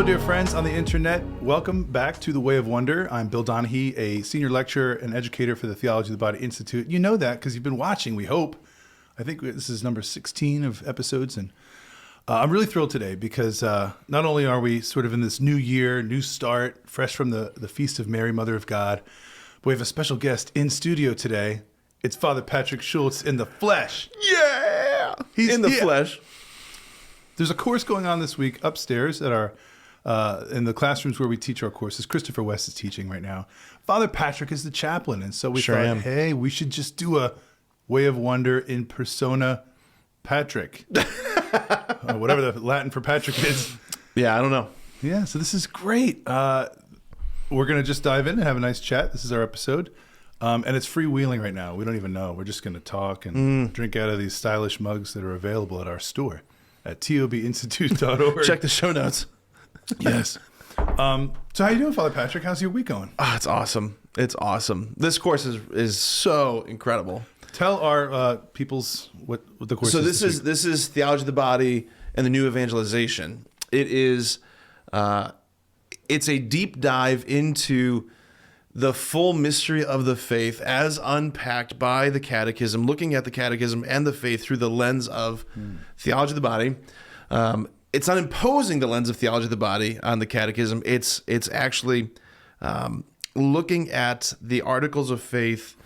Hello, dear friends on the internet. Welcome back to The Way of Wonder. I'm Bill Donahue, a senior lecturer and educator for the Theology of the Body Institute. You know that because you've been watching, we hope. I think this is number 16 of episodes, and I'm really thrilled today because not only are we sort of in this new year, new start, fresh from the Feast of Mary, Mother of God, but we have a special guest in studio today. It's Father Patrick Schultz in the flesh. Yeah! He's in the flesh. There's a course going on this week upstairs at our in the classrooms where we teach our courses. Christopher West is teaching right now. Father Patrick is the chaplain, and so we thought, hey, we should just do a Way of Wonder in persona Patrick. Whatever the Latin for Patrick is. Yeah, I don't know. Yeah, so this is great. We're going to just dive in and have a nice chat. This is our episode. And it's freewheeling right now. We don't even know. We're just going to talk and drink out of these stylish mugs that are available at our store at tobinstitute.org. Check the show notes. Yes. So how you doing, Father Patrick? How's your week going? Oh, it's awesome. It's awesome. This course is so incredible. Tell our peoples what the course is. So this is Theology of the Body and the New Evangelization. It is it's a deep dive into the full mystery of the faith as unpacked by the Catechism, looking at the Catechism and the faith through the lens of Theology of the Body. It's not imposing the lens of Theology of the Body on the Catechism. It's actually looking at the articles of faith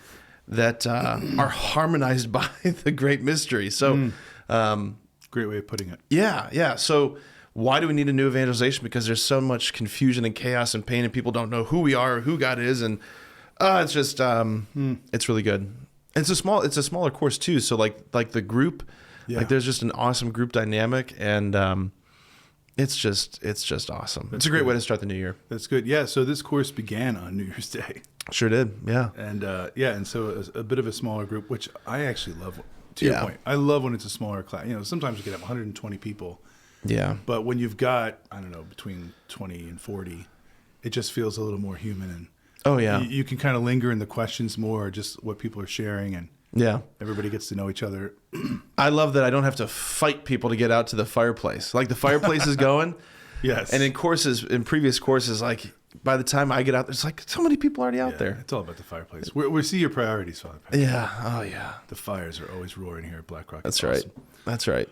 that are harmonized by the great mystery. So, great way of putting it. Yeah. So why do we need a new evangelization? Because there's so much confusion and chaos and pain, and people don't know who we are or who God is, and it's just it's really good. And it's a smaller course too. So like the group, like there's just an awesome group dynamic, and it's just awesome. It's a great way to start the new year. That's good. Yeah. So this course began on New Year's Day. Sure did. Yeah. And so a bit of a smaller group, which I actually love. To your point, I love when it's a smaller class. You know, sometimes you get up 120 people. Yeah. But when you've got, I don't know, between 20 and 40, it just feels a little more human. And you can kind of linger in the questions more, just what people are sharing, and everybody gets to know each other. I love that I don't have to fight people to get out to the fireplace. Like the fireplace is going. Yes. And in previous courses, like by the time I get out, there's like so many people already out there. It's all about the fireplace. We see your priorities, Father Patrick. Yeah. Oh, yeah. The fires are always roaring here at Black Rock. That's right. Awesome. That's right.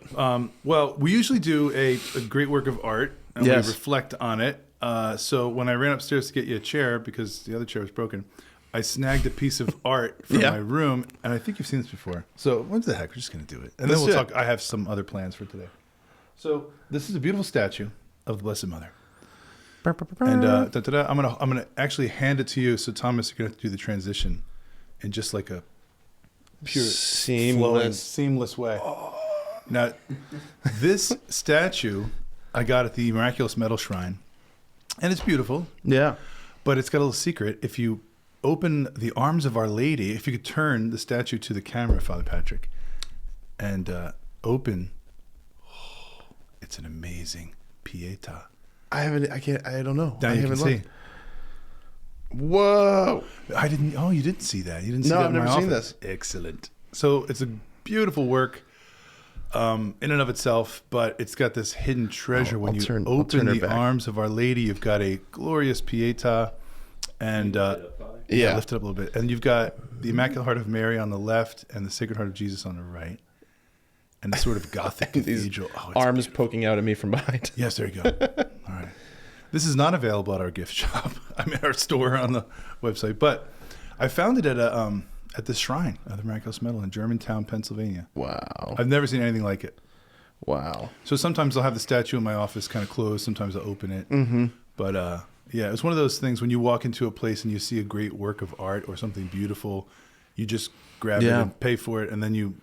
Well, we usually do a great work of art, and we reflect on it. So when I ran upstairs to get you a chair, because the other chair was broken, I snagged a piece of art from my room, and I think you've seen this before. So what the heck? We're just going to do it. And then we'll talk. I have some other plans for today. So this is a beautiful statue of the Blessed Mother. And I'm gonna actually hand it to you. So Thomas, you're gonna have to do the transition in just like a pure seamless way. Oh. Now, this statue I got at the Miraculous Metal Shrine, and it's beautiful. Yeah, but it's got a little secret. If you open the arms of Our Lady, if you could turn the statue to the camera, Father Patrick, and open, it's an amazing Pietà. I don't know. Now you can see. Whoa! You didn't see that. You didn't see that. No, I've never seen this. Excellent. So it's a beautiful work in and of itself, but it's got this hidden treasure. When you open the arms of Our Lady, you've got a glorious Pietà, and lift it up a little bit, and you've got the Immaculate Heart of Mary on the left and the Sacred Heart of Jesus on the right. And the sort of Gothic cathedral. Arms poking out at me from behind. Yes, there you go. All right. This is not available at our gift shop. I'm at our store on the website. But I found it at the shrine of the Miraculous Medal in Germantown, Pennsylvania. Wow. I've never seen anything like it. Wow. So sometimes I'll have the statue in my office kind of closed. Sometimes I'll open it. Mm-hmm. But it's one of those things when you walk into a place and you see a great work of art or something beautiful, you just grab it and pay for it, and then you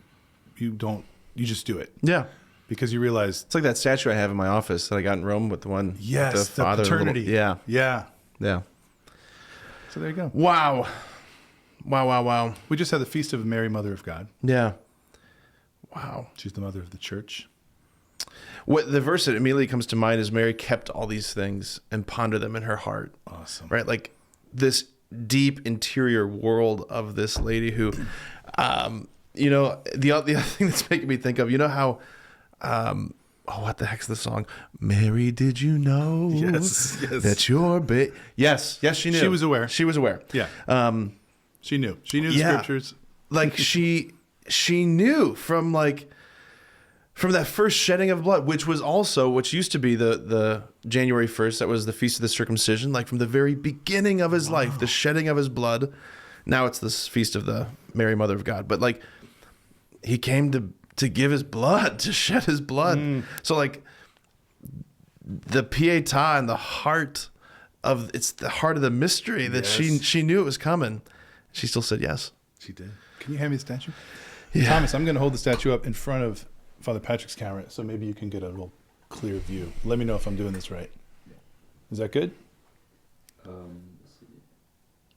just do it. Yeah. Because you realize... It's like that statue I have in my office that I got in Rome with the one... Yes, the father, paternity. Yeah. So there you go. Wow. We just had the Feast of Mary, Mother of God. Yeah. Wow. She's the mother of the church. What the verse that immediately comes to mind is Mary kept all these things and pondered them in her heart. Awesome. Right? Like this deep interior world of this lady who... the other thing that's making me think of, how what the heck's the song? Mary, did you know Yes. that your baby? Yes, she knew. She was aware. She was aware. Yeah. She knew. She knew the scriptures. Like she knew from that first shedding of blood, which was also, which used to be the January 1st, that was the Feast of the Circumcision, like from the very beginning of his life, the shedding of his blood. Now it's this Feast of the Mary Mother of God. But like, he came to give his blood, to shed his blood. So like, the pietà and the heart it's the heart of the mystery that she knew it was coming. She still said yes. She did. Can you hand me the statue? Yeah. Thomas, I'm going to hold the statue up in front of Father Patrick's camera, so maybe you can get a real clear view. Let me know if I'm doing this right. Is that good? I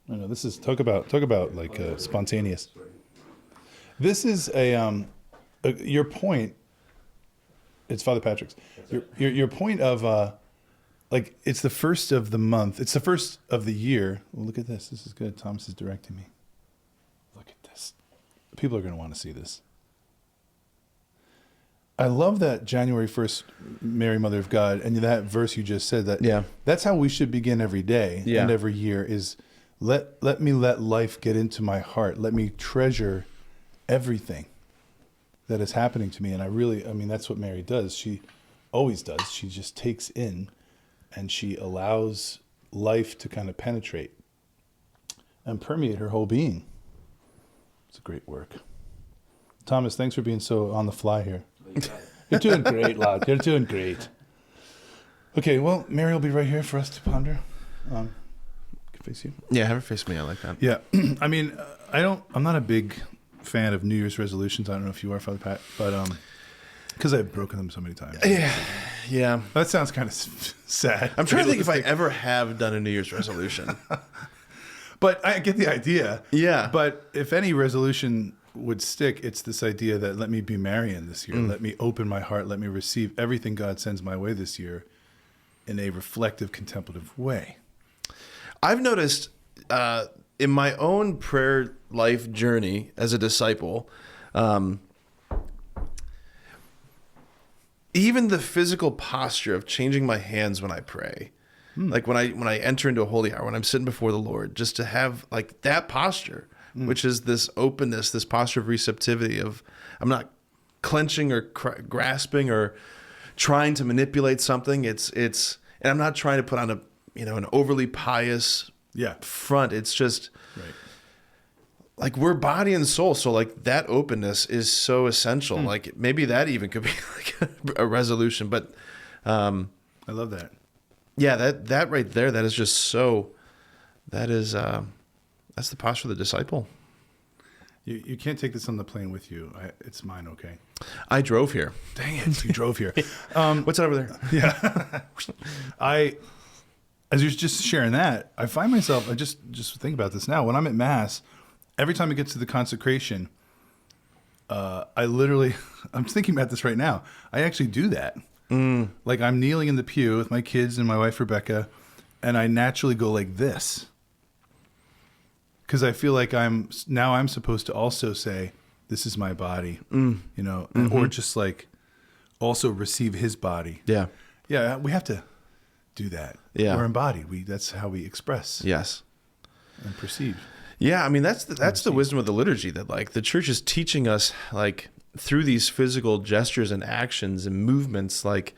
know this is talk about like spontaneous. This is your point. It's Father Patrick's. Your point of like it's the first of the month. It's the first of the year. Well, look at this. This is good. Thomas is directing me. Look at this. People are going to want to see this. I love that January 1st, Mary, Mother of God, and that verse you just said, that that's how we should begin every day and every year is let me let life get into my heart. Let me treasure everything that is happening to me. And I mean, that's what Mary does. She always does. She just takes in and she allows life to kind of penetrate and permeate her whole being. It's a great work. Thomas, thanks for being so on the fly here. You're doing great, lad. You're doing great. Okay, well, Mary will be right here for us to ponder. Can face you. Yeah, have her face me. I like that. Yeah, I mean, I'm not a big fan of New Year's resolutions. I don't know if you are, Father Pat, but because I've broken them so many times. Yeah. That sounds kind of sad. I'm trying to think if I ever have done a New Year's resolution. But I get the idea. Yeah. But if any resolution would stick, it's this idea that let me be Marian this year. Let me open my heart. Let me receive everything God sends my way this year in a reflective, contemplative way. I've noticed in my own prayer life journey as a disciple, even the physical posture of changing my hands when I pray, like when I enter into a holy hour, when I'm sitting before the Lord, just to have like that posture, which is this openness, this posture of receptivity of I'm not clenching or grasping or trying to manipulate something. It's and I'm not trying to put on an overly pious front. It's just like we're body and soul. So like that openness is so essential. Like maybe that even could be like a resolution, but I love that. Yeah, that right there, that is just so, that's the posture of the disciple. You can't take this on the plane with you. It's mine, okay? I drove here. Dang it, you drove here. What's over there? Yeah. As you're just sharing that, I find myself, I just think about this now. When I'm at Mass, every time it gets to the consecration, I'm thinking about this right now. I actually do that. Like I'm kneeling in the pew with my kids and my wife, Rebecca, and I naturally go like this. Because I feel like I'm supposed to also say, this is my body, or just like also receive his body. Yeah. Yeah, we have to do that. Yeah. We're embodied. That's how we express. Yes. And perceive. Yeah, I mean, that's the wisdom of the liturgy, that like the church is teaching us like through these physical gestures and actions and movements, like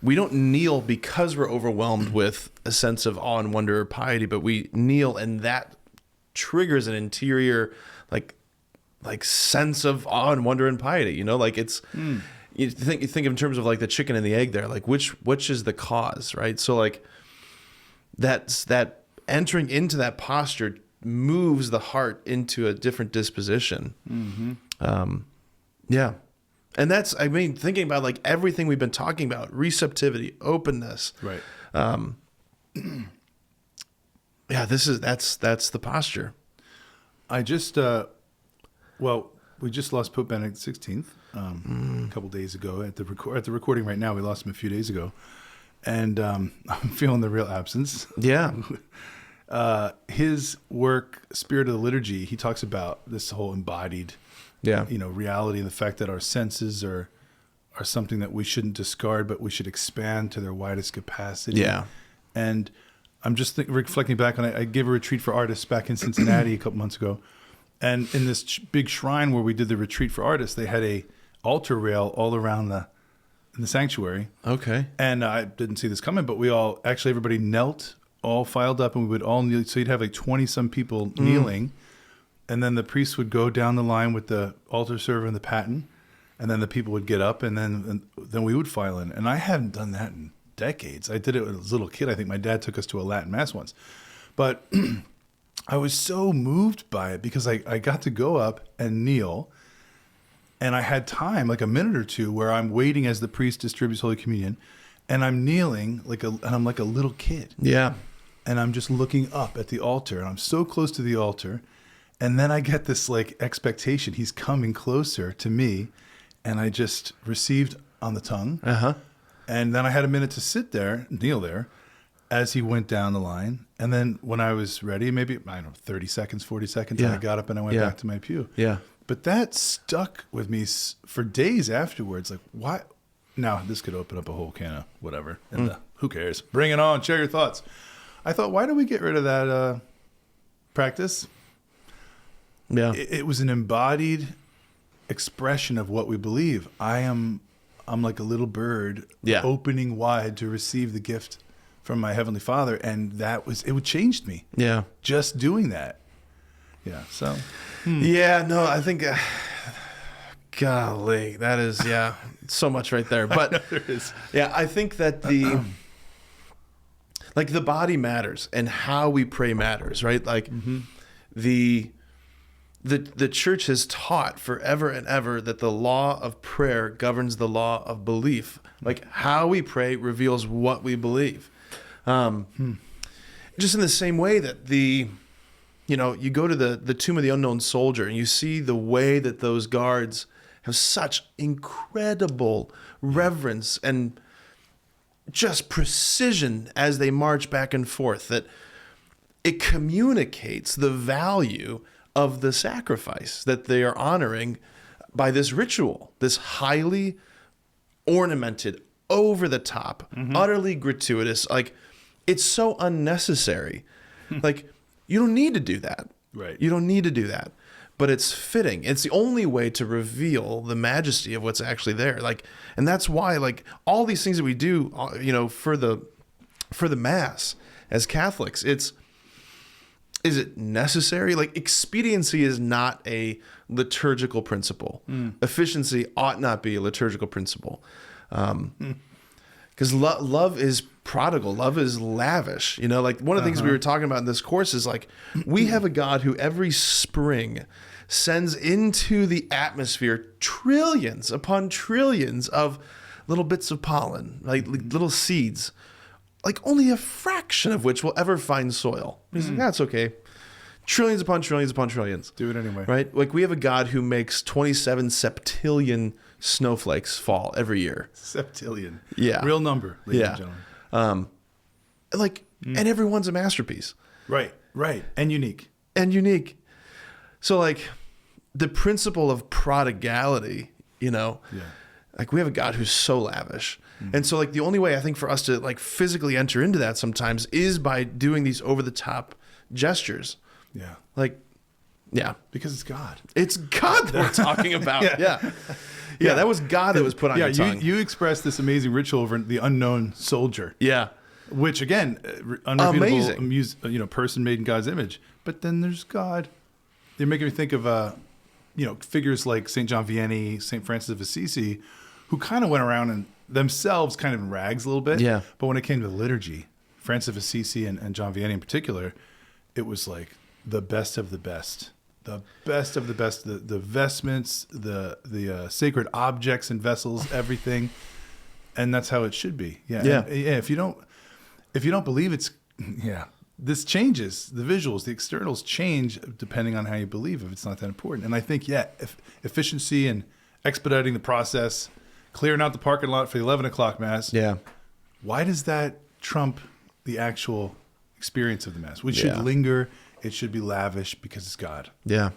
we don't kneel because we're overwhelmed with a sense of awe and wonder or piety, but we kneel and that triggers an interior like sense of awe and wonder and piety. Like it's you think in terms of like the chicken and the egg there, like which is the cause, right? So like that entering into that posture moves the heart into a different disposition. Yeah. And that's, I mean, thinking about like everything we've been talking about, receptivity, openness. Right. Yeah, that's the posture. I just, we just lost Pope Benedict XVI a couple days ago at the recording right now. We lost him a few days ago. And I'm feeling the real absence. Yeah. His work, Spirit of the Liturgy, he talks about this whole embodied reality, and the fact that our senses are are something that we shouldn't discard, but we should expand to their widest capacity. Yeah. And I'm just reflecting back on it. I gave a retreat for artists back in Cincinnati a couple months ago. And in this big shrine where we did the retreat for artists, they had a altar rail all around in the sanctuary. Okay. And I didn't see this coming, but everybody knelt, all filed up, and we would all kneel. So you'd have like 20 some people kneeling. And then the priest would go down the line with the altar server and the paten. And then the people would get up, and then we would file in. And I haven't done that in decades. I did it when I was a little kid. I think my dad took us to a Latin mass once. But I was so moved by it because I got to go up and kneel. And I had time, like a minute or two, where I'm waiting as the priest distributes Holy Communion. And I'm kneeling, and I'm like a little kid. Yeah. And I'm just looking up at the altar. And I'm so close to the altar. And then I get this like expectation. He's coming closer to me. And I just received on the tongue. Uh-huh. And then I had a minute to kneel there, as he went down the line. And then when I was ready, maybe, 30 seconds, 40 seconds, and I got up and I went back to my pew. Yeah. But that stuck with me for days afterwards. Like, why? Now, this could open up a whole can of whatever. And who cares? Bring it on. Share your thoughts. I thought, why don't we get rid of that practice? Yeah. It was an embodied expression of what we believe. I'm like a little bird opening wide to receive the gift from my Heavenly Father. And it changed me. Yeah. Just doing that. Yeah. So. Yeah, no, I think, golly, that is, so much right there. But there is. Yeah, I think that the body matters and how we pray matters, right? Like the church has taught forever and ever that the law of prayer governs the law of belief. Like how we pray reveals what we believe. Just in the same way that you go to the tomb of the unknown soldier and you see the way that those guards have such incredible reverence and just precision as they march back and forth, that it communicates the value of the sacrifice that they are honoring by this ritual, this highly ornamented, over the top, utterly gratuitous. Like, it's so unnecessary. Like, you don't need to do that. Right. You don't need to do that. But it's fitting. It's the only way to reveal the majesty of what's actually there. Like, and that's why, like, all these things that we do, for the Mass as Catholics, is it necessary? Like, expediency is not a liturgical principle. Efficiency ought not be a liturgical principle. Because love is prodigal. Love is lavish. Like one of the things we were talking about in this course is like, we have a God who every spring sends into the atmosphere trillions upon trillions of little bits of pollen, like little seeds, like only a fraction of which will ever find soil. He's like, that's okay. Trillions upon trillions upon trillions. Do it anyway. Right? Like we have a God who makes 27 septillion snowflakes fall every year. Septillion. Yeah. Real number, ladies and gentlemen. And everyone's a masterpiece. Right. And unique. So like the principle of prodigality, like we have a God who's so lavish. And so like the only way I think for us to like physically enter into that sometimes is by doing these over the top gestures. Yeah. Like, yeah. Because it's God. It's God that we're talking about. Yeah, that was God that was put on your tongue. You expressed this amazing ritual over the unknown soldier. Yeah. Which, again, unrepeatable, person made in God's image. But then there's God. They're making me think of, figures like St. John Vianney, St. Francis of Assisi, who kind of went around and themselves kind of in rags a little bit. Yeah. But when it came to the liturgy, Francis of Assisi and John Vianney in particular, it was like the best of the best. The best of the best, the vestments, the sacred objects and vessels, everything, and that's how it should be. Yeah. If you don't believe this changes. The visuals, the externals change depending on how you believe. If it's not that important, and I think efficiency and expediting the process, clearing out the parking lot for the 11 o'clock mass. Yeah. Why does that trump the actual experience of the mass? We should linger. It should be lavish because it's God. Yeah.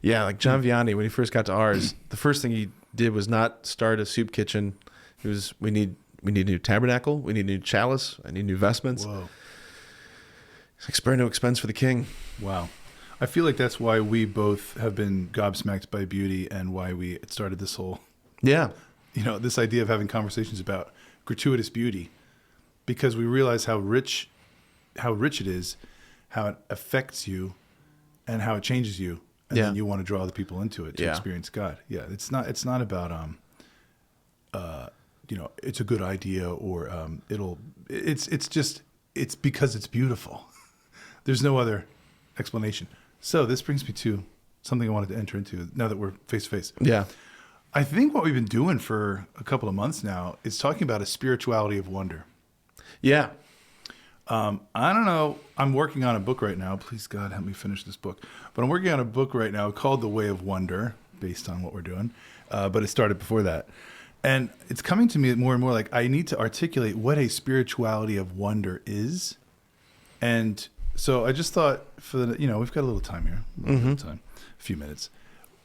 Yeah, like John Vianney, when he first got to ours, the first thing he did was not start a soup kitchen. It was, we need a new tabernacle, we need a new chalice, I need new vestments. Whoa. It's like spare no expense for the king. Wow. I feel like that's why we both have been gobsmacked by beauty and why we started this whole, this idea of having conversations about gratuitous beauty, because we realize how rich it is, how it affects you, and how it changes you, and then you want to draw other people into it to experience God. Yeah, it's not about it's a good idea or it's because it's beautiful. There's no other explanation. So this brings me to something I wanted to enter into now that we're face to face. Yeah. I think what we've been doing for a couple of months now is talking about a spirituality of wonder. Yeah. I don't know. I'm working on a book right now. Please, God, help me finish this book. But I'm working on a book right now called The Way of Wonder, based on what we're doing. But it started before that. And it's coming to me more and more like I need to articulate what a spirituality of wonder is. And so I just thought we've got a little time here, a few minutes.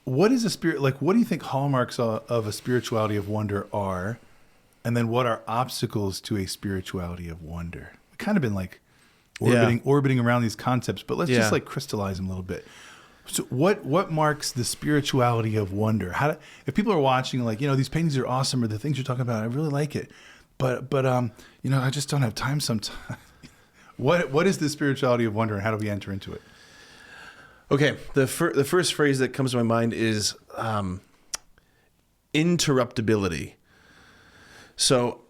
What is a spirit? Like, what do you think hallmarks of a spirituality of wonder are? And then what are obstacles to a spirituality of wonder? We've kind of been like orbiting around these concepts, but let's just like crystallize them a little bit. So what marks the spirituality of wonder? If people are watching, like, these paintings are awesome or the things you're talking about, I really like it, but I just don't have time sometimes. What is the spirituality of wonder and how do we enter into it? Okay, the first phrase that comes to my mind is interruptibility. So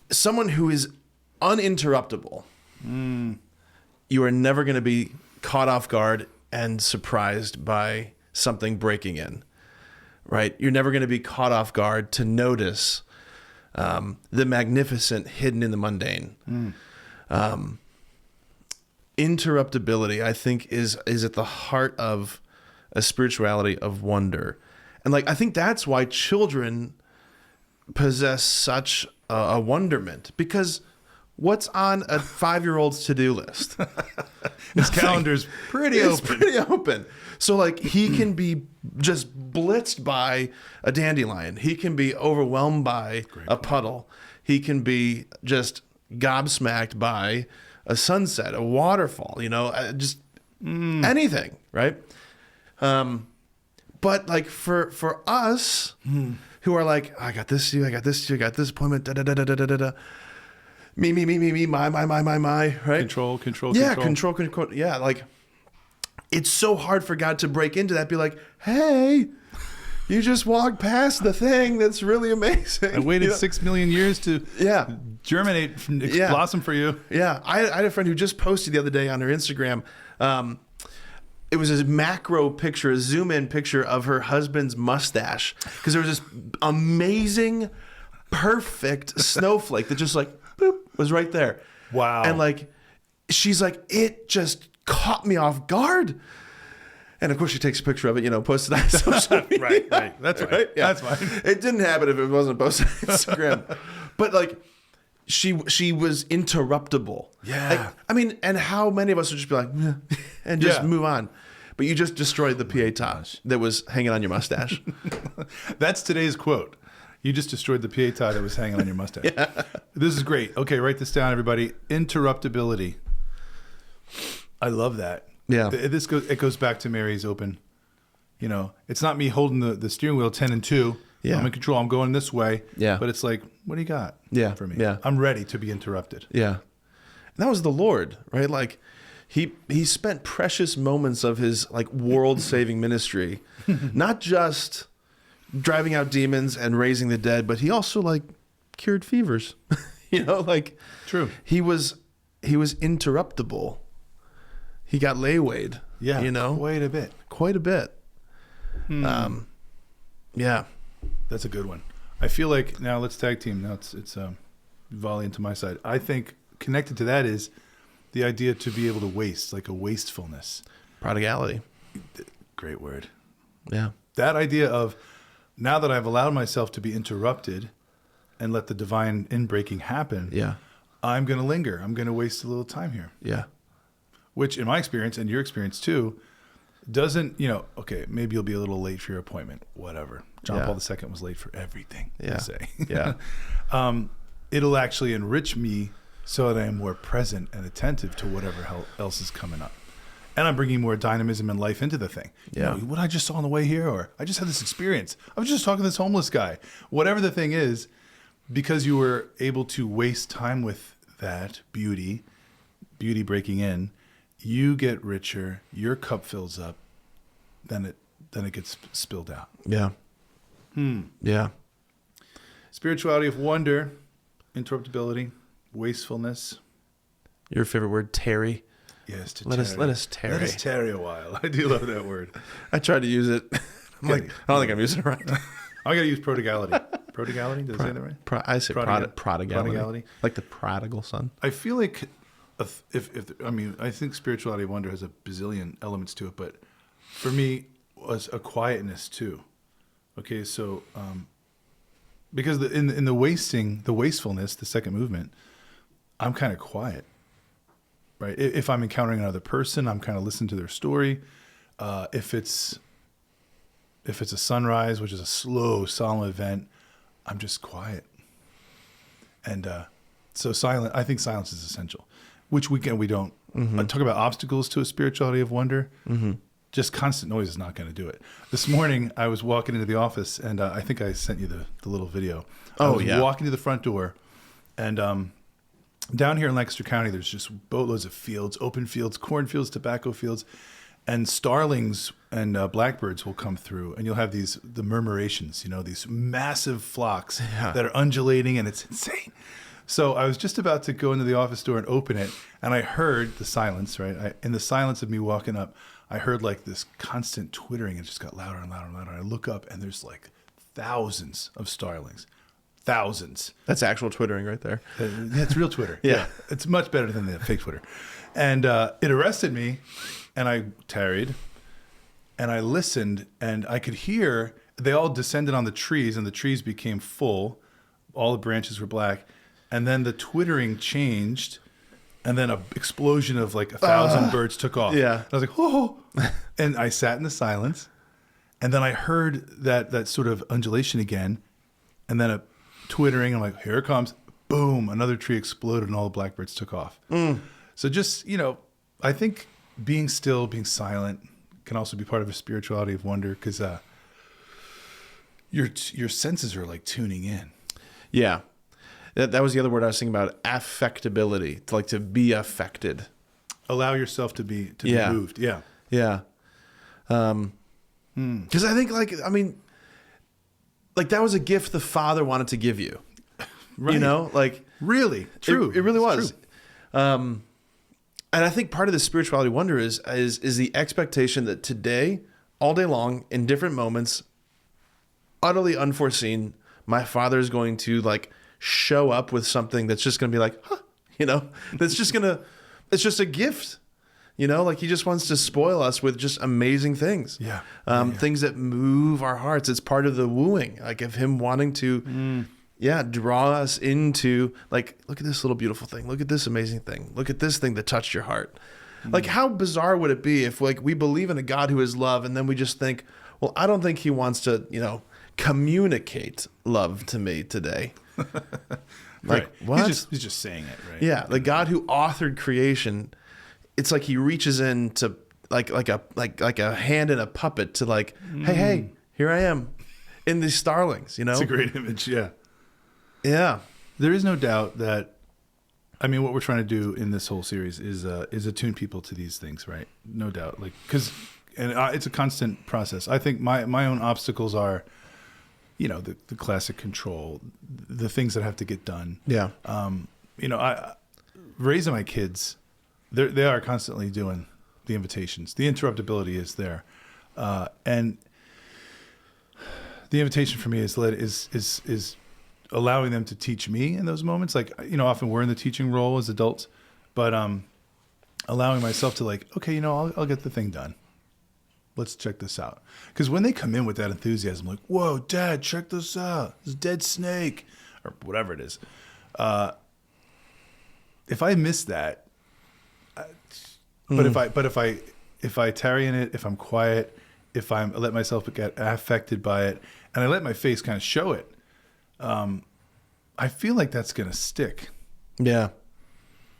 someone who is uninterruptible, you are never going to be caught off guard and surprised by something breaking in, right? You're never going to be caught off guard to notice the magnificent hidden in the mundane. Interruptibility, I think, is at the heart of a spirituality of wonder. And like, I think that's why children possess such a wonderment, because what's on a 5-year-old's to-do list? His calendar's pretty open. So like, he can be just blitzed by a dandelion. He can be overwhelmed by a puddle. He can be just gobsmacked by a sunset, a waterfall, just anything, right? But like for us who are like, I got this to do, I got this to do, I got this appointment, da-da-da-da-da-da-da. Me, my, right? Control. Yeah, control. Yeah, like, it's so hard for God to break into that, be like, hey, you just walked past the thing that's really amazing. I waited 6 million years to germinate, blossom for you. Yeah, I had a friend who just posted the other day on her Instagram. It was a macro picture, a zoom in picture of her husband's mustache, because there was this amazing, perfect snowflake that just like boop was right there. Wow. And like, she's like, it just caught me off guard. And of course, she takes a picture of it, posted on social media. Right. That's right. Yeah. That's fine. It didn't happen if it wasn't posted on Instagram. But like, she was interruptible. Yeah. Like, I mean, and how many of us would just be like, and just move on? But you just destroyed the pietà that was hanging on your mustache. That's today's quote. You just destroyed the pietà that was hanging on your mustache. This is great. Okay, write this down, everybody. Interruptibility. I love that. Yeah. It goes back to Mary's open. It's not me holding the steering wheel 10 and 2. Yeah. I'm in control. I'm going this way. Yeah. But it's like, what do you got for me? Yeah. I'm ready to be interrupted. Yeah. And that was the Lord, right? Like, he spent precious moments of his like world-saving ministry, not just driving out demons and raising the dead, but he also like cured fevers. True. He was interruptible. He got laywayed. Yeah. Quite a bit. Yeah. That's a good one. I feel like now let's tag team. Now it's volley into my side. I think connected to that is the idea to be able to waste, like a wastefulness. Prodigality. Great word. Yeah. That idea of now that I've allowed myself to be interrupted and let the divine inbreaking happen, I'm going to linger. I'm going to waste a little time here. Yeah. Which in my experience and your experience too, doesn't, okay, maybe you'll be a little late for your appointment, whatever. John Paul II was late for everything, they say. It'll actually enrich me so that I am more present and attentive to whatever else is coming up. And I'm bringing more dynamism and life into the thing. What I just saw on the way here, or I just had this experience. I was just talking to this homeless guy. Whatever the thing is, because you were able to waste time with that beauty breaking in, you get richer, your cup fills up, then it gets spilled out. Yeah. Yeah. Spirituality of wonder, interruptibility, wastefulness. Your favorite word, tarry. Yes, let us tarry. Let us tarry a while. I do love that word. I tried to use it. I'm like, I don't think I'm using it right. I got to use prodigality. Prodigality? Did I say that right? I say prodigality. Like the prodigal son. I feel like I think spirituality of wonder has a bazillion elements to it, but for me was a quietness too. Okay, so because in the wastefulness, the second movement, I'm kind of quiet, right? If I'm encountering another person, I'm kind of listening to their story. If it's a sunrise, which is a slow, solemn event, I'm just quiet. And so I think silence is essential, which we don't. Talk about obstacles to a spirituality of wonder. Just constant noise is not going to do it. This morning, I was walking into the office, and I think I sent you the little video. I was walking to the front door, and down here in Lancaster County, there's just boatloads of fields, open fields, cornfields, tobacco fields, and starlings and blackbirds will come through, and you'll have the murmurations, these massive flocks that are undulating, and it's insane. So I was just about to go into the office door and open it, and I heard the silence, right? In the silence of me walking up, I heard like this constant twittering. It just got louder and louder and louder. I look up, and there's like thousands of starlings. Thousands. That's actual twittering right there. It's real Twitter. Yeah. It's much better than the fake Twitter. And it arrested me, and I tarried, and I listened, and I could hear, they all descended on the trees, and the trees became full. All the branches were black. And then the twittering changed, and then an explosion of like 1,000 birds took off. Yeah. And I was like, oh. And I sat in the silence, and then I heard that sort of undulation again, and then a twittering. I'm like, here it comes. Boom. Another tree exploded, and all the blackbirds took off. So just, I think being still, being silent can also be part of a spirituality of wonder, because your senses are like tuning in. Yeah. That was the other word I was thinking about, affectibility, to be affected. Allow yourself to be moved. Yeah. Yeah. Because I think, that was a gift the Father wanted to give you. Right. Really? True. It really was. And I think part of the spirituality wonder is the expectation that today, all day long, in different moments, utterly unforeseen, my Father is going to show up with something that's just going to be like, that's just going to, it's just a gift, he just wants to spoil us with just amazing things. Yeah. Things that move our hearts. It's part of the wooing, of him wanting to, draw us into look at this little beautiful thing. Look at this amazing thing. Look at this thing that touched your heart. How bizarre would it be if we believe in a God who is love, and then we just think, well, I don't think he wants to, communicate love to me today. Right. What? He's just saying it, right? Yeah. The God who authored creation, it's like he reaches in to like a hand in a puppet to hey, here I am in these starlings, It's a great image. Yeah. Yeah. There is no doubt that, what we're trying to do in this whole series is attune people to these things, right? No doubt. It's a constant process. I think my own obstacles are, the classic control, the things that have to get done. Yeah. I raising my kids, they are constantly doing the invitations. The interruptibility is there. And the invitation for me is allowing them to teach me in those moments. Often we're in the teaching role as adults, but allowing myself to okay, I'll get the thing done. Let's check this out. Because when they come in with that enthusiasm, whoa, Dad, check this out. This dead snake, or whatever it is. If I miss that, but if if I tarry in it, if I'm quiet, if I let myself get affected by it, and I let my face kind of show it, I feel like that's going to stick. Yeah.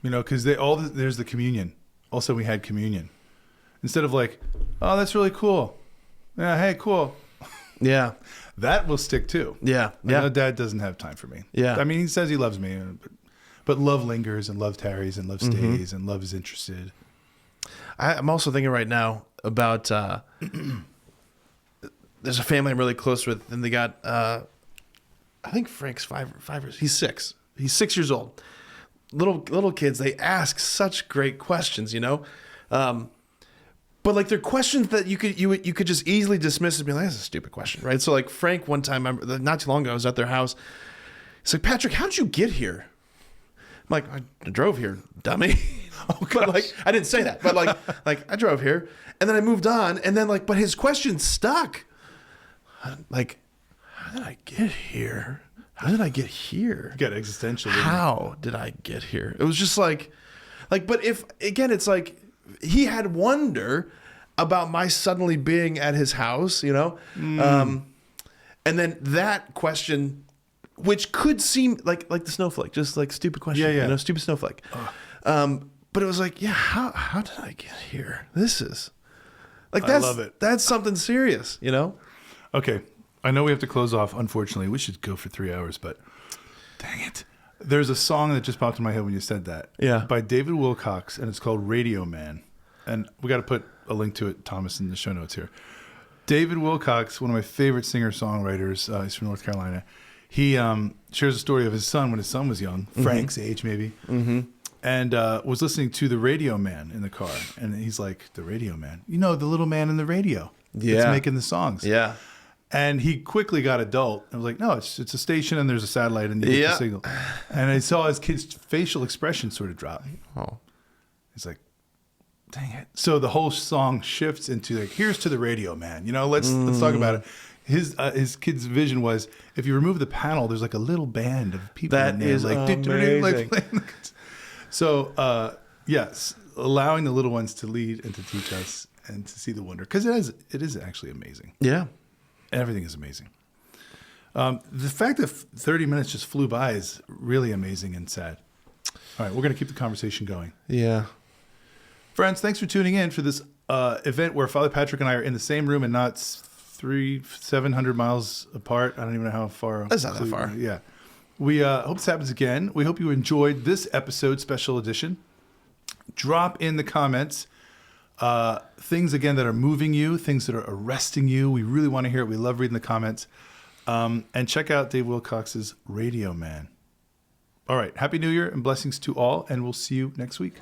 You know, because there's the communion. Also, we had communion. Instead of like, oh, that's really cool. Yeah, hey, cool. Yeah. That will stick too. Yeah. I know Dad doesn't have time for me. Yeah. I mean, he says he loves me, but love lingers and love tarries and love stays and love is interested. I'm also thinking right now about there's a family I'm really close with, and they got I think Frank's he's 6. He's 6 years old. Little kids, they ask such great questions, you know. But like they're questions that you could just easily dismiss and be like, that's a stupid question, right? So like Frank, one time, not too long ago, I was at their house. He's like, Patrick, how'd you get here? I'm like, I drove here, dummy. But like, I didn't say that, but like I drove here, and then I moved on, and then like, but his question stuck. Like, how did I get here? How did I get here? You got existential. How did I get here? It was just like, but if again, it's like he had wonder about my suddenly being at his house, you know, and then that question, which could seem like the snowflake, just like stupid question, you know, stupid snowflake. But it was like, yeah, how did I get here? This is like I love it. That's something serious, you know. Okay. I know we have to close off. Unfortunately, we should go for 3 hours, but dang it. There's a song that just popped in my head when you said that. Yeah. By David Wilcox, and it's called Radio Man. And we got to put a link to it, Thomas, in the show notes here. David Wilcox, one of my favorite singer-songwriters, he's from North Carolina. He shares a story of his son when his son was young, Frank's age maybe, and was listening to the Radio Man in the car. And he's like, the Radio Man? You know, the little man in the radio that's making the songs. Yeah. And he quickly got adult and was like, no, it's a station and there's a satellite and you get the signal. And I saw his kid's facial expression sort of drop. Oh. He's like, dang it. So the whole song shifts into like, here's to the Radio Man. You know, let's talk about it. His kid's vision was, if you remove the panel, there's like a little band of people that in there. Is like, amazing. So, yes, allowing the little ones to lead and to teach us and to see the wonder. Because it is actually amazing. Yeah. Everything is amazing. The fact that 30 minutes just flew by is really amazing and sad. All right, we're going to keep the conversation going. Yeah. Friends, thanks for tuning in for this event where Father Patrick and I are in the same room and not 700 miles apart. I don't even know how far. That's not that far. Yeah. We hope this happens again. We hope you enjoyed this episode, special edition. Drop in the comments things, again, that are moving you, things that are arresting you. We really want to hear it. We love reading the comments. And check out Dave Wilcox's Radio Man. All right. Happy New Year and blessings to all. And we'll see you next week.